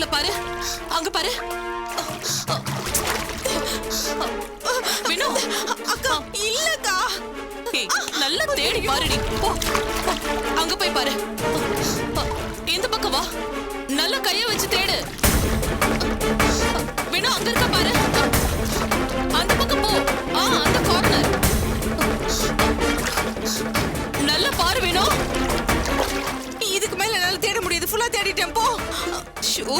ஊர்ல பாரு, அங்க பாரு. வினோ அக்கா இல்லக்கா. நல்லா தேடி பாருடி. போ, அங்க போய் பாரு. இந்த பக்கம் வா, நல்லா கைய வச்சு தேடு. வினோ அங்க இருக்க பாரு. அந்த பக்கம் போ. அந்த கார்னர். நல்லா பாரு வினோ. இதுக்கு மேல என்னால தேட முடியாது. ஃபுல்லா தேடிட்டேன். போ. ஷோ,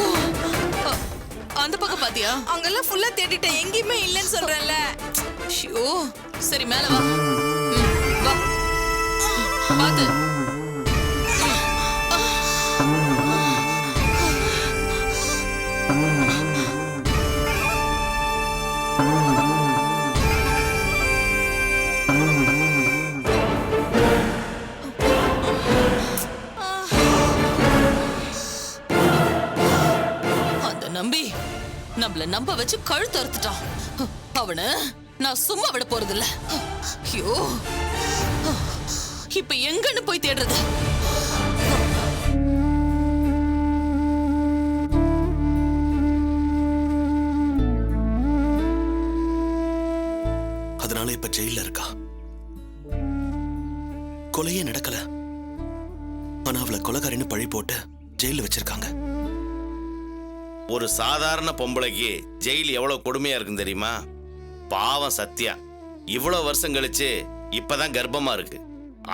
அந்த பக்கம் பாத்தியா? அங்கெல்லாம் ஃபுல்லா தேடிட்டேன். எங்கேயுமே இல்லைன்னு சொல்றேன்ல. ஷோ, சரி மேல வா. வா, பாத்து. நம்பி நம்மள நம்ப வச்சு கழுத்து அறுத்துட்டான். அவன நான் சும்மா விட போறதில்ல. ஐயோ, இப்ப எங்கன்னு போய் தேடுறது? அதனால இப்ப ஜெயில இருக்கா. கொலையே நடக்கல, ஆனா அவளை கொலைகாரின்னு பழி போட்டு ஜெயில வச்சிருக்காங்க. ஒரு சாதாரண பொம்பளைக்கு ஜெயில் எவ்வளவு கொடுமையா இருக்கும் தெரியுமா? பாவம் சத்யா இவ்வளவு வருஷம் கழிச்சு இப்பதான் கர்ப்பமா இருக்கு.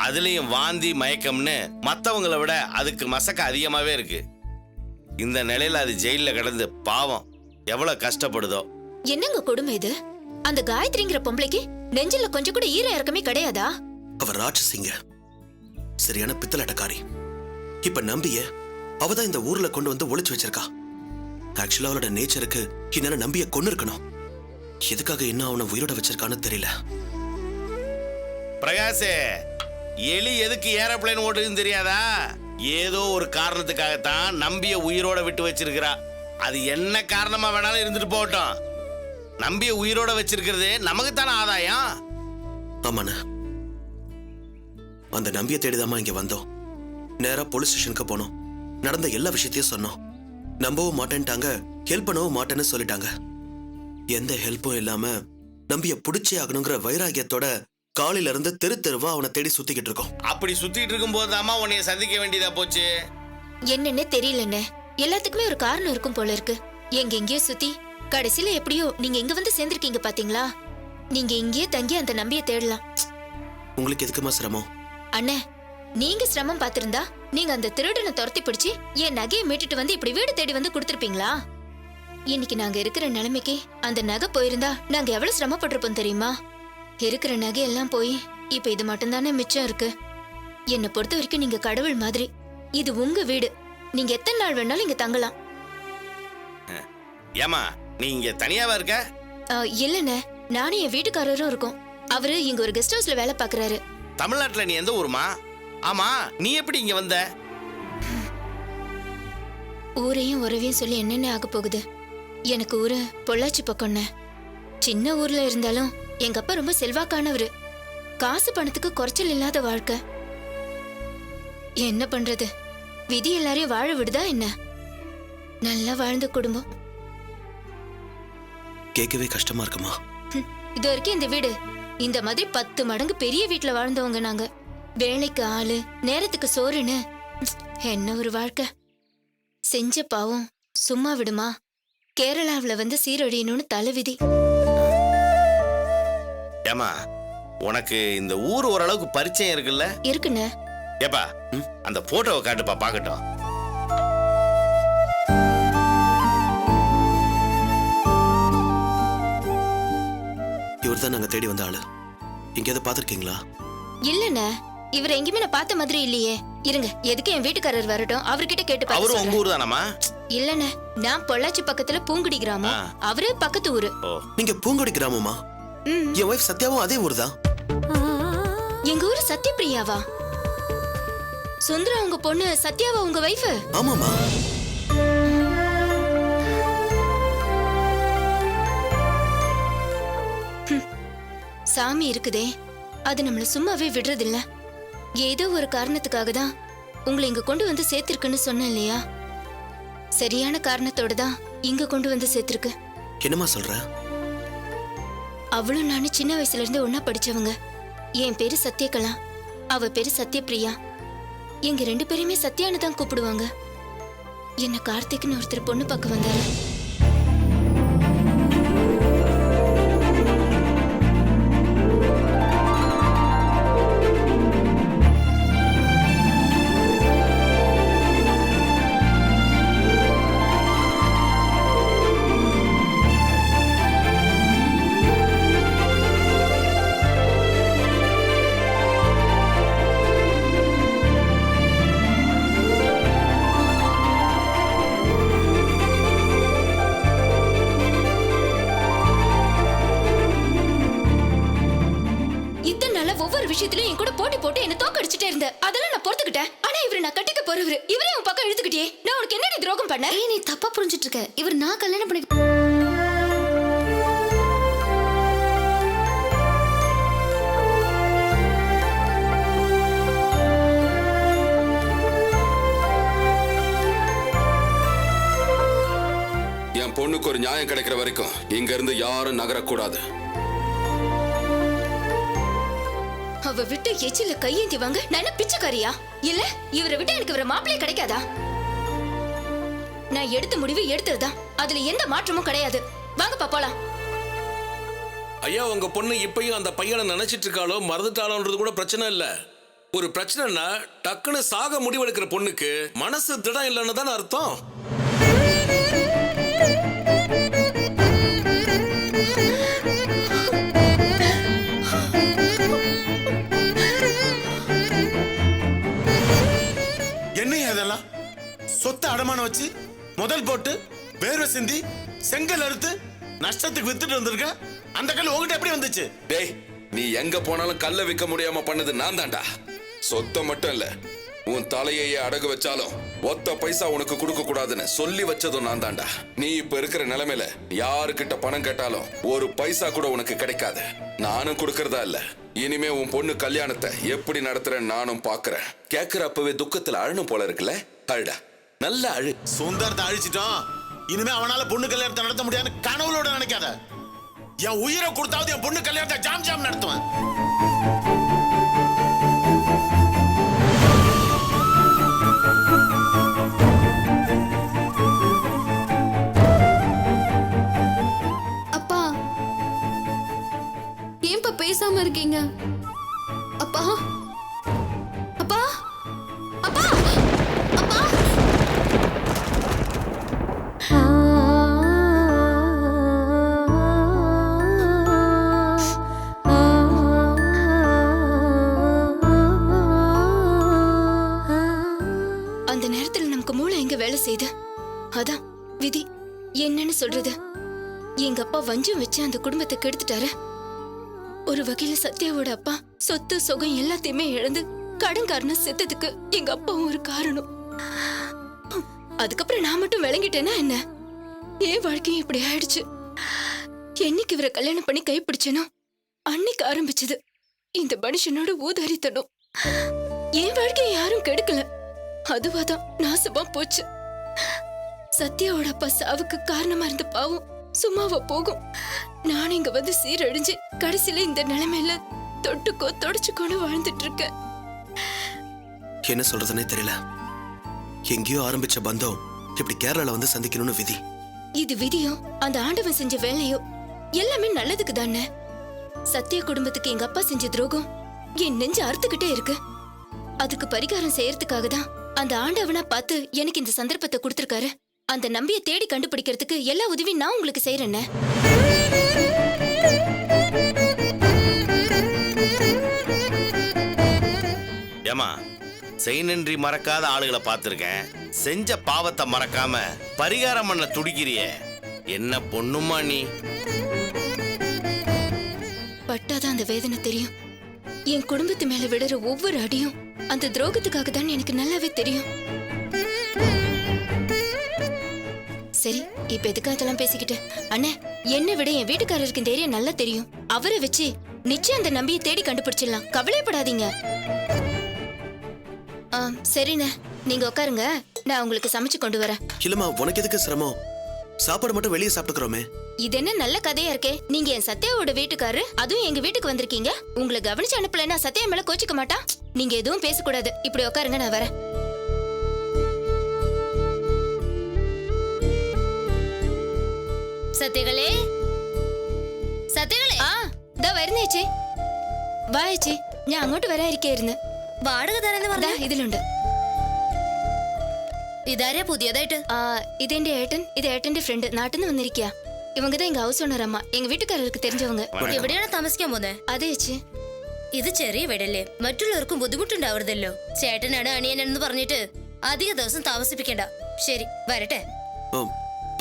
அதுலயும் வாந்தி மயக்கம்னு மத்தவங்களை விட அதுக்கு மசக்க அதிகமாவே இருக்கு. இந்த நிலையில அது ஜெயில கிடந்து பாவம் எவ்வளவு கஷ்டப்படுதோ. என்னங்க கொடுமை இது? அந்த காயத்ரிங்கிற பொம்பளைக்கு நெஞ்சில கொஞ்சம் கூட ஈர இறக்கமே கிடையாதா? அவர் ராட்சசிங்க, சரியான பித்தலாட்டக்காரி. இப்ப நம்பிய அவதான் இந்த ஊர்ல கொண்டு வந்து ஒளிச்சு வச்சிருக்கா. ஆக்சுவலா அவளோட நேச்சருக்கு இன்னும் நம்பிய கொண்டு இருக்கணும். எதுக்காக இன்னும் அவனை உயிரோட வச்சிருக்கான்னு தெரியல. பிரகாஷே, எலி எதுக்கு ஏரோப்ளேன் ஓடுதுன்னு தெரியாதா? ஏதோ ஒரு காரணத்துக்காகத்தான் நம்பிய உயிரோட விட்டு வச்சிருக்கிறா. அது என்ன காரணமா வேணாலும் இருந்துட்டு போகட்டும். நம்பிய உயிரோட வச்சிருக்கிறது நமக்கு தானே ஆதாயம். ஆமாண்ண, அந்த நம்பிய தேடிதாமா இங்க வந்தோம். நேரா போலீஸ் ஸ்டேஷனுக்கு போனோம். நடந்த எல்லா விஷயத்தையும் சொன்னோம். நம்பவும் மாட்டேன்ட்டாங்க, ஹெல்ப் பண்ணவும் மாட்டேன்னு சொல்லிட்டாங்க. எந்த ஹெல்ப்பும் இல்லாம நம்பிய புடிச்சே ஆகணுங்கிற வைராகியத்தோட காலையில இருந்து தெரு தெருவா அவனை தேடி சுத்திக்கிட்டு இருக்கோம். அப்படி சுத்திட்டு இருக்கும் போதுதாமா உன்னைய சந்திக்க வேண்டியதா போச்சு. என்னன்னு தெரியலண்ணே, எல்லாத்துக்குமே ஒரு காரணம் இருக்கும் போல இருக்கு. எங்கெங்கயோ சுத்தி கடைசியில எப்படியோ நீங்க இங்க வந்து சேர்ந்திருக்கீங்க பாத்தீங்களா? நீங்க இங்கேயே தங்கி அந்த நம்பிய தேடலாம். உங்களுக்கு எதுக்குமா சிரமம்? அண்ணே, நீங்க சிரமம் பாத்திருந்தா நீங்க அந்த திருடனை துரத்தி பிடிச்சு என் நகையை மீட்டுட்டு வந்து இப்படி வீடு தேடி வந்து கொடுத்திருப்பீங்களா? இன்னைக்கு நாங்க இருக்கிற நிலைமைக்கு அந்த நகை போயிருந்தா நாங்க எவ்வளவு சிரமப்பட்டிருப்போம் தெரியுமா? இருக்கிற நகையெல்லாம் போய் இப்ப இது மட்டும்தானே மிச்சம் இருக்கு. என்னை பொறுத்த வரைக்கும் நீங்க கடவுள் மாதிரி. இது உங்க வீடு, நீங்க எத்தனை நாள் வேணாலும் இங்க தங்கலாம். ஏமா நீ இங்க தனியாவா இருக்க? இல்லண்ணே, நானும் என் வீட்டுக்காரரும் இருக்கோம். அவரு இங்க ஒரு கெஸ்ட் ஹவுஸ்ல வேலை பாக்குறாரு. தமிழ்நாட்டுல நீ எந்த ஊருமா? ஆமா, நீ எப்படி இங்க வந்த? ஊரையும் உறவையும் சொல்லி என்னென்ன ஆக போகுது. எனக்கு ஊரு பொள்ளாச்சி பக்கம்ண்ண. சின்ன ஊர்ல இருந்தாலும் எங்க அப்பா ரொம்ப செல்வாக்கானவரு. காசு பணத்துக்கு குறைச்சல் இல்லாத வாழ்க்கை. என்ன பண்றது, விதி எல்லாரையும் வாழ விடுதா என்ன? நல்லா வாழ்ந்த குடும்பம். கேட்கவே கஷ்டமா இருக்குமா? இது வரைக்கும் இந்த வீடு இந்த மாதிரி 10 மடங்கு பெரிய வீட்டுல வாழ்ந்தவங்க நாங்க. வேலைக்கு ஆளு, நேரத்துக்கு சோறுன்னு. என்ன ஒரு வாழ்க்கை. செஞ்ச பாவம் சும்மா விடுமா? கேரளாவுல வந்து சீரழியணும்னு தலைவிதி. ஏமா, உனக்கு இந்த ஊர் ஓரளவுக்கு பரிச்சயம் இருக்குல்ல? இருக்குண்ணே. ஏப்பா, அந்த போட்டோவை காட்டுப்பா பாக்கட்டும். இவர் தான் நாங்க தேடி வந்த ஆளு. எங்கேயாவது பாத்திருக்கீங்களா? இல்லண்ணே, இவர் எங்கேயுமே நான் பார்த்த மாதிரி இல்லையே. இருங்க, எதுக்கு என் வீட்டுக்காரர் வரட்டும், அவர்கிட்ட கேட்டு அவரு உங்க ஊர் தானமா? இல்லண்ணே, நான் பொள்ளாச்சி பக்கத்துல பூங்குடி கிராமம், அவரு பக்கத்து ஊரு. நீங்க பூங்குடி கிராமமா? என் வைஃப் சத்யாவும் அதே ஊர் தான். எங்க ஊரு சத்யபிரியாவா? சுந்தரா உங்க பொண்ணு, சத்யாவா உங்க வைஃப்? ஆமாமா. சாமி இருக்குதே, அது நம்மள சும்மாவே விடுறதில்ல. ஏதோ ஒரு காரணத்துக்காக தான் உங்களை இங்க கொண்டு வந்து சேர்த்திருக்குன்னு சொன்னேன் இல்லையா? சரியான காரணத்தோட தான் இங்க கொண்டு வந்து சேர்த்திருக்கு. என்னம்மா சொல்ற? அவளும் நானும் சின்ன வயசுல இருந்து ஒன்னா படிச்சவங்க. என் பேரு சத்யகலா, அவ பேரு சத்யபிரியா. எங்க 2 பேரையுமே சத்யான்னு தான் கூப்பிடுவாங்க. என்ன கார்த்திக்னு ஒருத்தர் பொண்ணு பார்க்க வந்தாரு. ஒவ்வொரு விஷயத்திலும் என் கூட போட்டி போட்டு என்ன தோக்கடிச்சிட்டே இருந்த. அதெல்லாம் நான் பொறுத்துக்கிட்டேன். ஆனா இவரு நான் கட்டிக்க போறவரு. இவரே உன் பக்கம் இழுத்துக்கிட்டே. நான் உனக்கு என்னடி துரோகம் பண்ண? நீ தப்பா புரிஞ்சிட்டு இருக்க. இவர் நான் கல்யாணம் பண்ணி என் பொண்ணுக்கு ஒரு நியாயம் கிடைக்கிற வரைக்கும் இங்க இருந்து யாரும் நகரக்கூடாது. அவ விட்டு எச்சில கையேந்தி வாங்க நான் பிச்சைக்காரியா? இல்ல இவரை விட்டு எனக்கு ஒரு மாப்பிள்ளை கிடைக்காதா? நான் எடுத்த முடிவு எடுத்ததுதான். அதுல எந்த மாற்றமும் கிடையாது. வாங்க போலாம். ஐயா, உங்க பொண்ணு இப்பயும் அந்த பையனை நினைச்சிட்டு இருக்காளோ மறந்துட்டாளோன்றது கூட பிரச்சனை இல்ல. ஒரு பிரச்சனைனா டக்குன்னு சாக முடிவெடுக்கிற பொண்ணுக்கு மனசு திடம் இல்லைன்னு தானே அர்த்தம். என்னையா இதெல்லாம்? சொத்தை அடமானம் வச்சு முதல் போட்டு வேர்வை சிந்தி செங்கல் அறுத்து நஷ்டத்துக்கு வித்துட்டு வந்திருக்க. அந்த கல் உங்ககிட்ட எப்படி வந்துச்சு? டேய், நீ எங்க போனாலும் கல்ல விற்க முடியாம பண்ணது நான் தான்டா. சொத்தை மட்டும் இல்ல, உன் தலையையே அடகு வச்சாலும் ஒத்த பைசா உனக்கு கொடுக்க கூடாதுன்னு சொல்லி வச்சதும் நான் தான்டா. நீ இப்ப இருக்கிற நிலைமையில யாருக்கிட்ட பணம் கேட்டாலும் ஒரு பைசா கூட உனக்கு கிடைக்காது. நானும் கொடுக்கறதா இல்ல. இனிமே உன் பொண்ணு கல்யாணத்தை எப்படி நடத்துறேன்னு நானும் பாக்குறேன். கேக்குறப்பவே துக்கத்துல அழணும் போல இருக்குல்ல? அழுடா, நல்ல அழு. சுந்தரத்தை அழிச்சிட்டோம். இனிமே அவனால பொண்ணு கல்யாணத்தை நடத்த முடியாதுன்னு கனவுளோட நினைக்காத. என் உயிரை கொடுத்தாவது என் பொண்ணு கல்யாணத்தை ஜாம் ஜாம் நடத்துவேன். அப்பா, ஏன்பா பேசாம இருக்கீங்க? அப்பா, அப்பா, அப்பா, அப்பா. அந்த நேரத்துல நமக்கு மூளை எங்க வேலை செய்யுது? அதான் விதி. என்னன்னு சொல்றது? எங்க அப்பா வஞ்சம் வச்சு அந்த குடும்பத்தை கெடுத்துட்டாரு. ஒரு வகையில சத்யாவோட அப்பா சொத்து சுகம் எல்லாத்தையுமே இழந்து கடன்காரனா செத்ததுக்கு எங்க அப்பாவும் ஒரு காரணம். அதுக்கப்புறம் நான் மட்டும் விளங்கிட்டேன்னா என்ன? என் வாழ்க்கையும் இப்படி ஆயிடுச்சு. என்னைக்கு இவரை கல்யாணம் பண்ணி கைப்பிடிச்சேனோ அன்னைக்கு ஆரம்பிச்சது இந்த மனுஷனோட ஊதாரித்தனம். என் வாழ்க்கையை யாரும் கெடுக்கல, அதுவாதான் நாசமா போச்சு. சத்யாவோட அப்பா சாவுக்கு காரணமா இருந்த பாவம் சும்மாவா போகும்? நான் இங்க வந்து சீரழிஞ்சு கடைசியில இந்த நிலைமையில தொட்டுக்கோ தொடச்சுக்கோன்னு வாழ்ந்துட்டு இருக்கேன். என்ன சொல்றதுன்னே தெரியல. எங்கேயோ ஆரம்பிச்ச பந்தம் இப்படி கேரளால வந்து சந்திக்கணும்னு விதி. இது விதியோ அந்த ஆண்டவன் செஞ்ச வேலையோ எல்லாமே நல்லதுக்கு தானே. சத்யா குடும்பத்துக்கு எங்க அப்பா செஞ்ச துரோகம் என் நெஞ்சு அறுத்துக்கிட்டே இருக்கு. அதுக்கு பரிகாரம் செய்யறதுக்காக தான் அந்த ஆண்டவனா பார்த்து எனக்கு இந்த சந்தர்ப்பத்தை கொடுத்திருக்காரு. அந்த நம்பியை தேடி கண்டுபிடிக்கிறதுக்கு எல்லா உதவியும் நான் உங்களுக்கு செய்யறேன்னு. ஏமா, செய் நன்றி மறக்காத ஆளுகளை பார்த்திருக்கேன். செஞ்ச பாவத்தை மறக்காம பரிகாரம் பண்ண துடிக்கிறியே, என்ன பொண்ணுமா நீ? பட்டாதான் அந்த வேதனை தெரியும். என் குடும்பத்து மேல விடுற ஒவ்வொரு அடியும் அந்த துரோகத்துக்காக தான் எனக்கு நல்லாவே தெரியும். சரி, இப்ப எதுக்கு அதெல்லாம் பேசிக்கிட்டு? அண்ணே, என்னை விட என் வீட்டுக்காரருக்கு இந்த ஏரியா நல்லா தெரியும். அவரை வச்சு நிச்சயம் அந்த நம்பியை தேடி கண்டுபிடிச்சிடலாம். கவலைப்படாதீங்க. சரிண்ணே, நீங்க உட்காருங்க. நான் உங்களுக்கு சமைச்சு கொண்டு வரேன். இல்லம்மா உனக்கு எதுக்கு சிரமம்? சாப்பாடு மட்டும் வெளியே சாப்பிட்டுக்கிறோமே. இது என்ன நல்ல கதையா இருக்கே. நீங்க என் சத்யாவோட வீட்டுக்காரரு, அதுவும் எங்க வீட்டுக்கு வந்திருக்கீங்க. உங்களை கவனிச்சு அனுப்பலன்னா சத்யா மேல கோச்சிக்க மாட்டான். நீங்க எதுவும் பேசக்கூடாது. இப்படி உட்காருங்க, நான் வரேன். சத்யகளே, സത്യങ്ങളെ ദാ വരുന്നേച്ചി. വാ ചേച്ചി, ഞാൻ അങ്ങോട്ട് വരാതിരിക്കായിരുന്നു. വാടക തരാന്ന് പറഞ്ഞ ഇതിലുണ്ട്. ഇതാരാ പുതിയതായിട്ട്? ഇതെന്റെ ഏട്ടൻ, ഇത് ഏട്ടന്റെ ഫ്രണ്ട്, നാട്ടിൽ നിന്ന് വന്നിരിക്കുക. ഇവங்கதான் எங்க ஹவுஸ் ஓனர் அம்மா. எங்க வீட்டுக்காரருக்கு தெரிஞ்சவங்க. എവിടെയാണ് താമസിക്കാൻ പോന്നെ? അതെ ചേച്ചി. ഇത് ചെറിയ വീടല്ലേ, മറ്റുള്ളവർക്കും ബുദ്ധിമുട്ടുണ്ടാവരുതല്ലോ. ചേട്ടനാണ് അണിയനെന്ന് പറഞ്ഞിട്ട് അധിക ദിവസം താമസിപ്പിക്കണ്ട. ശരി, വരട്ടെ. ஓ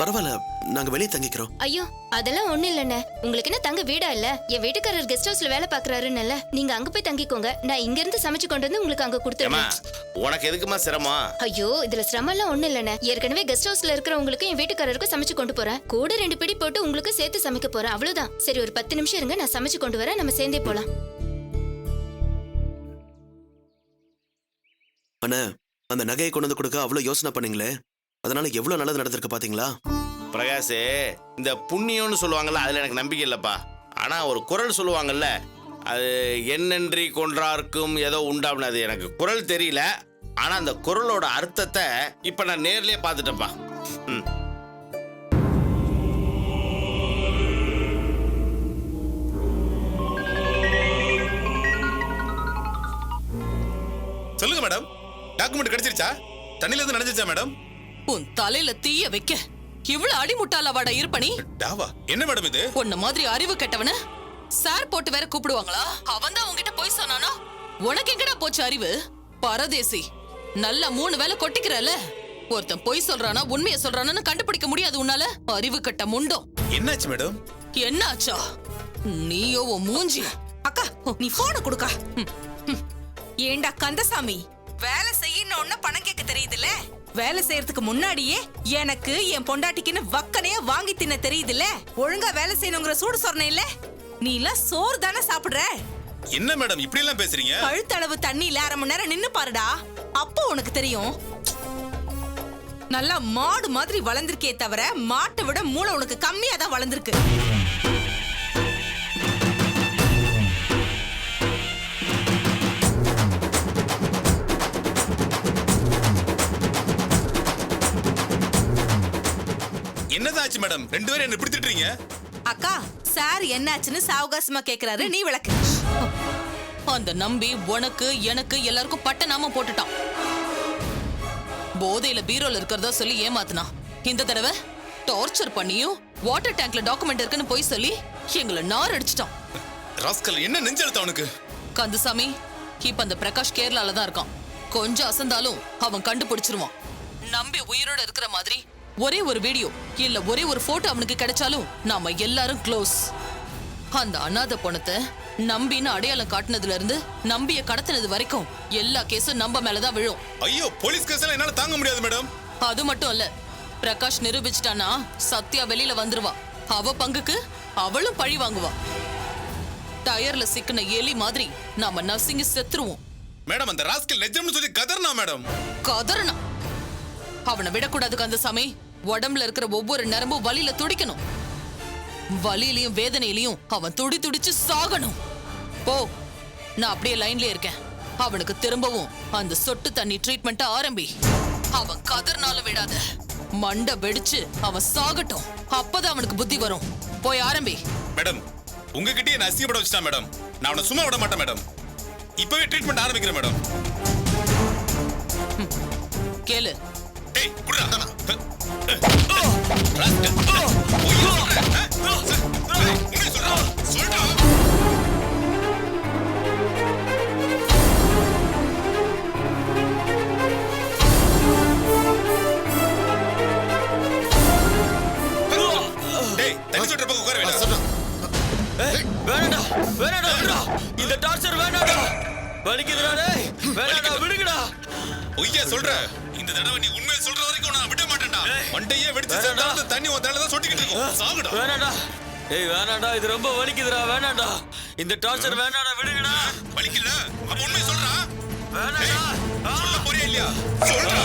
பரவாயில்ல, நாங்க வெளியே தங்கிக்கிறோம். ஐயோ அதெல்லாம் ஒண்ணு இல்லண்ணே. உங்களுக்கு என்ன தங்க வீடா இல்ல? என் வீட்டுக்காரர் கெஸ்ட் ஹவுஸ்ல வேலை பாக்குறாருன்னு. நீங்க அங்க போய் தங்கிக்கோங்க. நான் இங்க இருந்து சமைச்சு கொண்டு வந்து உங்களுக்கு அங்க கொடுத்துறேன். உனக்கு எதுக்குமா சிரமம்? ஐயோ இதுல சிரமம் எல்லாம் ஒண்ணு இல்லண்ணே. ஏற்கனவே கெஸ்ட் ஹவுஸ்ல இருக்கிறவங்களுக்கு என் வீட்டுக்காரருக்கும் சமைச்சு கொண்டு போறேன். கூட 2 பிடி போட்டு உங்களுக்கு சேர்த்து சமைக்க போறேன். அவ்வளவுதான். சரி, ஒரு 10 நிமிஷம் இருங்க, நான் சமைச்சு கொண்டு வரேன். நம்ம சேர்ந்தே போலாம். அண்ணா, அந்த நகையை கொண்டு வந்து கொடுக்க அவ்வளவு யோசனை பண்ணீங்களே, அதனால எவ்வளவு நல்லது நடந்திருக்கு பாத்தீங்களா? பிரகாஷ், இந்த புண்ணியம்னு சொல்லுவாங்கல்ல, அதுல எனக்கு நம்பிக்கை இல்லப்பா. ஆனா ஒரு குறள் சொல்லுவாங்கல்ல, அது என்னன்றி கொன்றார்க்கும் ஏதோ உண்டாப்னு. அது எனக்கு குறள் தெரியல. ஆனா அந்த குறளோட அர்த்தத்தை இப்ப நான் நேர்லயே பார்த்துட்டேன்ப்பா. சொல்லுங்க மேடம், டாக்குமெண்ட் கிடைச்சிருச்சா? தண்ணில இருந்து நனைஞ்சிருச்சா மேடம்? உன் தலையில தீய வைக்க இவ்வளவு அடிமுட்டாளவாடா இருப்பனி? டாவா என்ன மேடம் இது? உன்ன மாதிரி அறிவு கெட்டவன சார் போட்டு வேற கூப்பிடுவாங்களா? அவன் தான் உன்கிட்ட போய் சொன்னானா? உனக்கு எங்கடா போச்சு அறிவு? பரதேசி, நல்லா 3 வேளை கொட்டிக்கிறல. ஒருத்தன் பொய் சொல்றானா உண்மையை சொல்றானு கண்டுபிடிக்க முடியாது உன்னால. அறிவு கட்ட முண்டம். என்னாச்சு மேடம்? என்னாச்சா? நீயோ உன் மூஞ்சி. அக்கா, நீ போன கொடுக்கா. ஏண்டா கந்தசாமி, வேலை செய்யணும்னு பணம் கேட்க தெரியுதுல்ல? வேலை செய்யறதுக்கு முன்னாடியே எனக்கு என் பொண்டாட்டிக்குன்னு வக்கனையா வாங்கி தின்ன தெரியுதுல்ல? ஒழுங்கா வேலை செய்யணுங்கிற சூடு சொன்னே இல்ல? நீ எல்லாம் சோறு தானே சாப்பிடுற? என்ன மேடம் இப்படி எல்லாம் பேசுறீங்க? கழுத்தளவு தண்ணியில 1/2 மணி நேரம் நின்னு பாருடா, அப்போ உனக்கு தெரியும். நல்லா மாடு மாதிரி வளர்ந்திருக்கே தவிர மாட்டை விட மூளை உனக்கு கம்மியா தான் வளர்ந்திருக்கு. என்னதாச்சு மேடம், 2 பேரும் என்ன பிடிச்சிட்டீங்க? அக்கா, சார் என்னாச்சுன்னு சாவகாசமா கேக்குறாரு, நீ விளக்கு. அந்த நம்பி உனக்கு எனக்கு எல்லாருக்கும் பட்ட நாமம் போட்டுட்டான். போதையில பீரோல இருக்கிறதா சொல்லி ஏமாத்துனா. இந்த தடவை டார்ச்சர் பண்ணியும் வாட்டர் டேங்க்ல டாக்குமெண்ட் இருக்குன்னு போய் சொல்லி எங்களை நார் அடிச்சிட்டான். ராஸ்கல், என்ன நெஞ்செழுத்த அவனுக்கு? கந்தசாமி, இப்ப அந்த பிரகாஷ் கேரளால தான் இருக்கான். கொஞ்சம் அசந்தாலும் அவன் கண்டுபிடிச்சிருவான். நம்பி உயிரோட இருக்கிற மாதிரி ஒரே ஒரு வீடியோ இல்ல ஒரே ஒரு போட்டோ அவனுக்கு கிடைச்சாலும் நாம எல்லாரும் க்ளோஸ். அந்த அநாத பொணத்தை நம்பின்னு அடையாளம் காட்டினதுல இருந்து நம்பிய கடத்தினது வரைக்கும் எல்லா கேஸும் நம்ம மேலதான் விழும். ஐயோ, போலீஸ் கேஸ் எல்லாம் என்னால தாங்க முடியாது மேடம். அது மட்டும் இல்ல, பிரகாஷ் நிரூபிச்சிட்டானா சத்யா வெளியில வந்துருவா. அவ பங்குக்கு அவளும் பழி வாங்குவா. டயர்ல சிக்கின எலி மாதிரி நாம நர்சிங்க செத்துருவோம். மேடம், அந்த ராஸ்கல் நிஜம்னு சொல்லி கதறனா மேடம்? கதறனா? அவனை விடக்கூடாது கந்தசாமி. உடம்புல இருக்கிற ஒவ்வொரு நரம்பும் வலியில துடிக்கணும். வலியிலையும் வேதனையிலையும் அவன் துடி துடிச்சு சாகணும். போ, நான் அப்படியே லைன்ல இருக்கேன். அவனுக்கு திரும்பவும் அந்த சொட்டு தண்ணி ட்ரீட்மெண்ட் ஆரம்பி. அவன் கதர்னால விடாத, மண்டை வெடிச்சு அவன் சாகட்டும். அப்பதான் அவனுக்கு புத்தி வரும். போய் ஆரம்பி. மேடம், உங்ககிட்டயே நான் அசிங்கப்பட வச்சுட்டேன் மேடம். நான் அவனை சும்மா விட மாட்டேன் மேடம். இப்பவே ட்ரீட்மெண்ட் ஆரம்பிக்கிறேன் மேடம். கேளு. டேய், குடுடா. ராஸ்கல், போய் சொல்றேன். உன்னை சொல்றேன். சொல்றா. டேய், தண்ணி சொல்ற பக்கம் உட்கார வேண்டாம். வேணாடா, வேணாடா, விடுடா. இந்த டார்ச்சர் வேணாடா. வலிக்குதுடா டேய். வேணாடா, விடுங்கடா. பொய்யா சொல்ற? இந்த தடவை நீ உண்மையை சொல்ற வரைக்கும் நான் விட மாட்டேன்டா. மண்டையே வெடிச்சு சாப்பிட்டா தண்ணி உன் தலையில தான் சொட்டிக்கிட்டு இருக்கும். சாகுடா. வேணாடா. ஏய் வேணாடா, இது ரொம்ப வலிக்குதுடா. வேணாடா. இந்த டார்ச்சர் வேணாடா, விடுங்கடா. வலிக்கல? அப்ப உண்மையை சொல்றா. வேணாடா. சொல்ல போறியா இல்லையா? சொல்றா.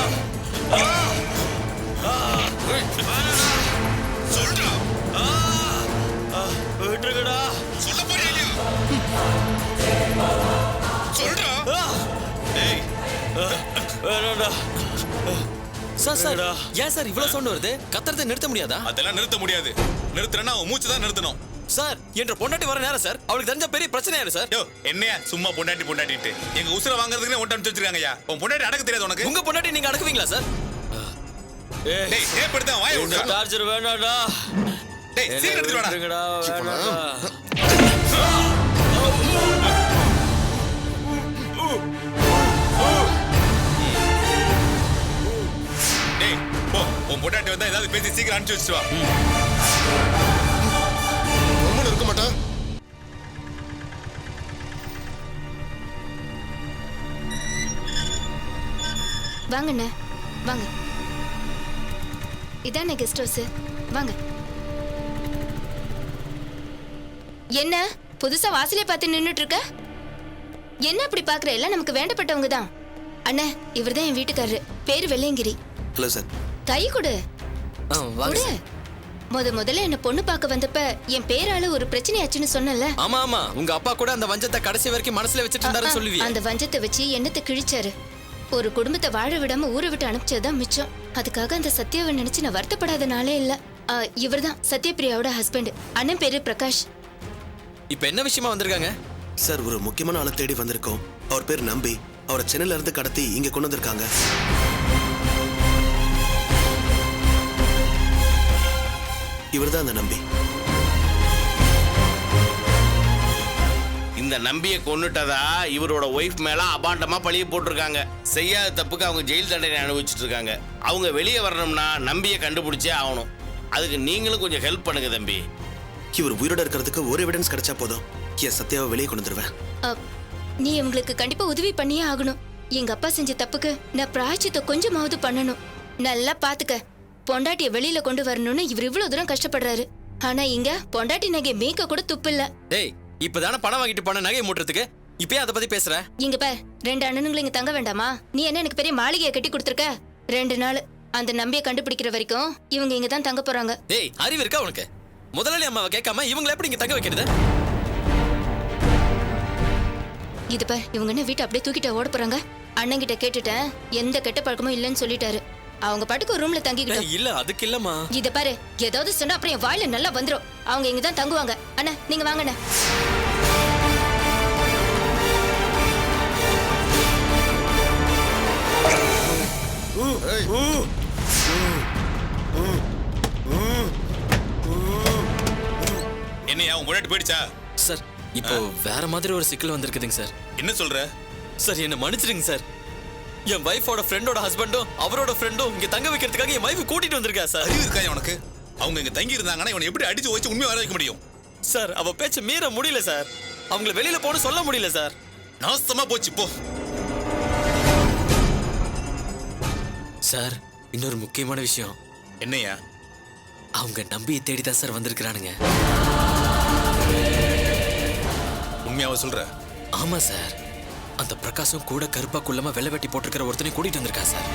சொல்றா. விட்டுருங்கடா. சொல்ல போறியா இல்லையா? சொல்றா. ஏய், வேணாம்டா. சார் ஏன் சார் இவ்வளவு சவுண்ட் வருது? கத்துறதை நிறுத்த முடியாதா? அதெல்லாம் நிறுத்த முடியாது. நிறுத்துறேன்னா அவன் மூச்சு தான் நிறுத்தணும். சார் என்ற பொண்டாட்டி வர நேரம் சார். அவளுக்கு தெரிஞ்ச பெரிய பிரச்சனை ஆயிடும் சார். யோ, என்னையா சும்மா பொண்டாட்டிட்டு எங்க உசுரை வாங்குறதுக்கு ஒன்றை அனுப்பிச்சு வச்சிருக்காங்கய்யா. உன் பொண்டாட்டி அடக்க தெரியாது உனக்கு? உங்க பொண்டாட்டி நீங்க அடக்குவீங்களா சார்? டேய், ஏற்படுத்த வாயை இந்த விடுடா. டார்ச்சர் வேணாம்டா. டேய், சீக்கிரம் எடுத்துட்டு வாடா. விட்டுருங்கடா, வேணாம்டா. டேய், போ. உன் பொண்டாட்டி வந்தா ஏதாவது பேசி சீக்கிரம் அனுப்பிச்சு வச்சுட்டு வா. இருக்க மாட்டான். வாங்கண்ணே வாங்க. இதானே கெஸ்ட் ஹவுஸ். வாங்க. என்ன புதுசா வாசலே பார்த்து நின்னுட்டு இருக்க? என்ன அப்படி பாக்குற? எல்லாம் நமக்கு வேண்டப்பட்டவங்க தான். அண்ணே, இவர்தான் என் வீட்டுக்காரரு. பேரு வெள்ளையங்கிரி. Hello sir. கை கொடு. வாங்க. முதல்ல என்ன பொண்ணு பார்க்க வந்தப்ப என் பேரால ஒரு பிரச்சனையாச்சுன்னு சொன்னல. ஆமா ஆமா, உங்க அப்பா கூட அந்த வஞ்சத்தை கடைசி வரைக்கும் மனசுல வச்சிட்டு இருந்தாருன்னு சொல்லுவீங்க. அந்த வஞ்சத்தை வச்சு என்னத்தை கிழிச்சாரு. ஒரு குடும்பத்தை வாழ விடாம ஊரை விட்டு அனுப்பிச்சதுதான் மிச்சம். அதுக்காக அந்த சத்யாவை நினைச்சு நான் வருத்தப்படாத நாளே இல்ல. இவர்தான் சத்யபிரியாவோட ஹஸ்பண்ட். அண்ணன் பேரு பிரகாஷ். இப்ப என்ன விஷயமா வந்திருக்காங்க? சார், ஒரு முக்கியமான ஆளை தேடி வந்திருக்கோம். அவர் பேர் நம்பி. அவரை சென்னையில இருந்து கடத்தி இங்க கொண்டு வந்திருக்காங்க. இவர்தான் அந்த நம்பி. இந்த நம்பியை கொன்னுட்டதா இவரோட ஒய்ஃப் மேல அபாண்டமா பழிய போட்டிருக்காங்க. செய்யாத தப்புக்கு அவங்க ஜெயில் தண்டனை அனுபவிச்சுட்டு இருக்காங்க. அவங்க வெளியே வரணும்னா நம்பியை கண்டுபிடிச்சே ஆகணும். அதுக்கு நீங்களும் கொஞ்சம் ஹெல்ப் பண்ணுங்க தம்பி. இவர் உயிரோட இருக்கிறதுக்கு ஒரு எவிடன்ஸ் கிடைச்சா போதும். என் சத்யாவை வெளியே கொண்டு வந்துருவேன். நீ இவங்களுக்கு கண்டிப்பா உதவி பண்ணியே ஆகணும். எங்க அப்பா செஞ்ச தப்புக்கு நான் பிராயச்சித்தை கொஞ்சமாவது பண்ணணும். நல்லா பாத்துக்க. பொண்டாட்டிய வெளியில கொண்டு வரணும்னு இவர் இவ்வளவு தூரம் கஷ்டப்படுறாரு. ஆனா இங்க பொண்டாட்டி நகை மேய்க்க கூட துப்பு இல்ல. டேய், இப்பதானே பணம் வாங்கிட்டு போன நகை மூட்டுறதுக்கு இப்பயே அதை பத்தி பேசுற? இங்க பார், 2 அண்ணனுங்களை இங்க தங்க வேண்டாமா? நீ என்ன எனக்கு பெரிய மாளிகையை கட்டி கொடுத்துருக்க? 2 நாள் அந்த நம்பியை கண்டுபிடிக்கிற வரைக்கும் இவங்க இங்க தான் தங்க போறாங்க. டேய், அறிவு இருக்கா உனக்கு? முதலாளி அம்மாவை கேட்காம இவங்களை எப்படி இங்க தங்க வைக்கிறது? இது பார், இவங்க என்ன வீட்டை அப்படியே தூக்கிட்டு ஓட போறாங்க. அண்ணன் கிட்ட கேட்டுட்டேன், எந்த கெட்ட பழக்கமும் இல்லைன்னு சொல்லிட்டாரு. அவங்க பாட்டுக்கு ஒரு ரூம்ல தங்கிக்கிட்டோம். இல்ல, அதுக்கு இல்லம்மா. இத பாரு, ஏதாவது சொன்னா அப்புறம் என் வாயில நல்லா வந்துரும். அவங்க இங்க தான் தங்குவாங்க. அண்ணா, நீங்க வாங்க அண்ணா. என்னையா உன் பொண்டாட்டி போயிடுச்சா? சார், இப்போ வேற மாதிரி ஒரு சிக்கல் வந்திருக்குதுங்க சார். என்ன சொல்ற? சார், என்ன மன்னிச்சிடுங்க சார். என் வைஃபோட ஃப்ரெண்டோட ஹஸ்பண்டும் அவரோட ஃப்ரெண்டும் இங்க தங்க வைக்கிறதுக்காக என் வைஃப் கூட்டிட்டு வந்திருக்கா சார். அறிவு இருக்கா உனக்கு? அவங்க இங்க தங்கி இருந்தாங்கன்னா இவனை எப்படி அடிச்சு வச்சு உண்மையை வர வைக்க முடியும்? சார், அவ பேச்ச மீற முடியல சார். அவங்கள வெளியில போன்னு சொல்ல முடியல சார். நாசமா போச்சு போ. சார், இன்னொரு முக்கியமான விஷயம். என்னையா? அவங்க நம்பியை தேடி தான் சார் வந்திருக்கிறானுங்க. உண்மையாவ சொல்ற? ஆமா சார். அந்த பிரகாஷும் கூட கருப்பா குள்ளமா வெள்ளை வெட்டி போட்டிருக்கிற ஒருத்தனை கூட்டிட்டு வந்திருக்கா சார்.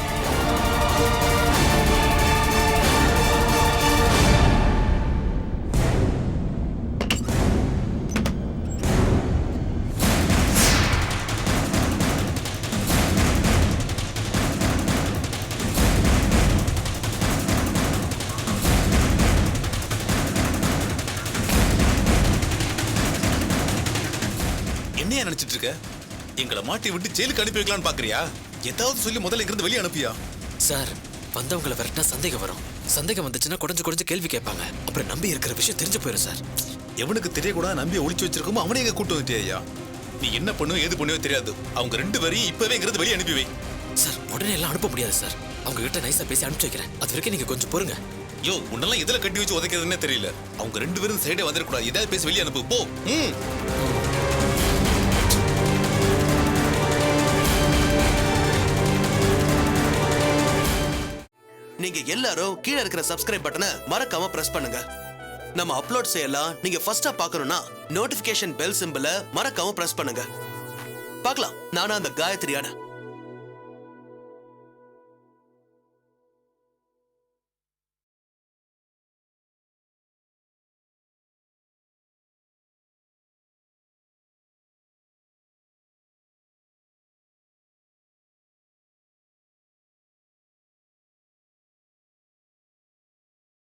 என்னையா நினைச்சிட்டு இருக்க? எங்களை மாட்டி விட்டு ஜெயிலுக்கு அனுப்பி வைக்கலான்னு பாக்குறியா? ஏதாவது சொல்லி முதல்ல இங்கிருந்து வெளியே அனுப்பியா? சார், வந்தவங்களை விரட்டினா சந்தேகம் வரும். சந்தேகம் வந்துச்சுன்னா குறைஞ்சு கேள்வி கேட்பாங்க. அப்புறம் நம்பி இருக்கிற விஷயம் தெரிஞ்சு போயிடும் சார். எவனுக்கு தெரியக்கூடாது நம்பி ஒளிச்சு வச்சிருக்கோமோ அவனே எங்க கூட்டு வந்துட்டியா? நீ என்ன பண்ணுவோ ஏது பண்ணுவோ தெரியாது. அவங்க 2 பேரையும் இப்பவே இங்கிருந்து வெளியே அனுப்பி வை. சார், உடனே எல்லாம் அனுப்ப முடியாது சார். அவங்க கிட்ட நைஸா பேசி அனுப்பிச்சு வைக்கிறேன். அது வரைக்கும் நீங்க கொஞ்சம் பொறுங்க. யோ, உன்னெல்லாம் எதுல கட்டி வச்சு உதைக்கிறதுன்னே தெரியல. அவங்க 2 பேரும் சைடே வந்துடக்கூடாது. ஏதாவது பேசி வெளியே அனுப்பு போ. நீங்க எல்லாரும் கீழே இருக்கிற சப்ஸ்கிரைப் பட்டனை மறக்காம பிரஸ் பண்ணுங்க. நம்ம அப்லோட் செய்யலாம் நீங்க ஃபர்ஸ்டா பார்க்கணும்னா நோட்டிபிகேஷன் பெல் சிம்பலை மறக்காம பிரஸ் பண்ணுங்க. பார்க்கலாம், நானா அந்த காயத்ரியான